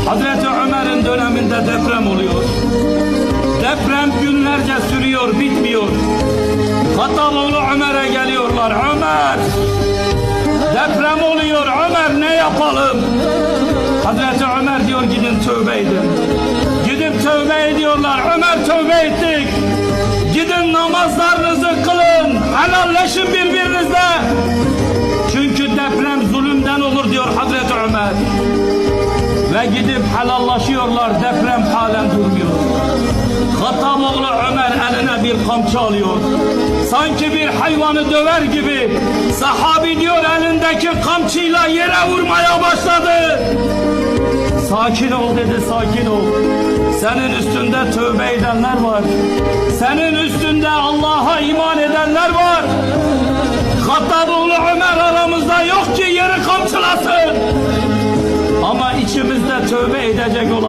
Hazreti Ömer'in döneminde deprem oluyor. Deprem günlerce sürüyor, bitmiyor. Hatalıoğlu Ömer'e geliyorlar. Ömer, deprem oluyor. Ömer, ne yapalım? Hazreti Ömer diyor, gidin tövbe edin. Gidip tövbe ediyorlar. Ömer, tövbe ettik. Gidin namazlarınızı kılın. Helalleşin birbirinizle. Çünkü deprem zulümden olur diyor Hazreti Ömer. Ve gidip helallaşıyorlar. Deprem halen durmuyor. Hatalıoğlu Ömer eline bir kamçı alıyor. Sanki bir hayvanı döver gibi sahabi diyor elindeki kamçıyla yere vurmaya başladı. Sakin ol dedi, sakin ol. Senin üstünde tövbe edenler var. Senin üstünde Allah'a iman edenler var. Hatalıoğlu Ömer aramızda yok ki yeri kamçılasın. Ama içimizde tövbe edecek olan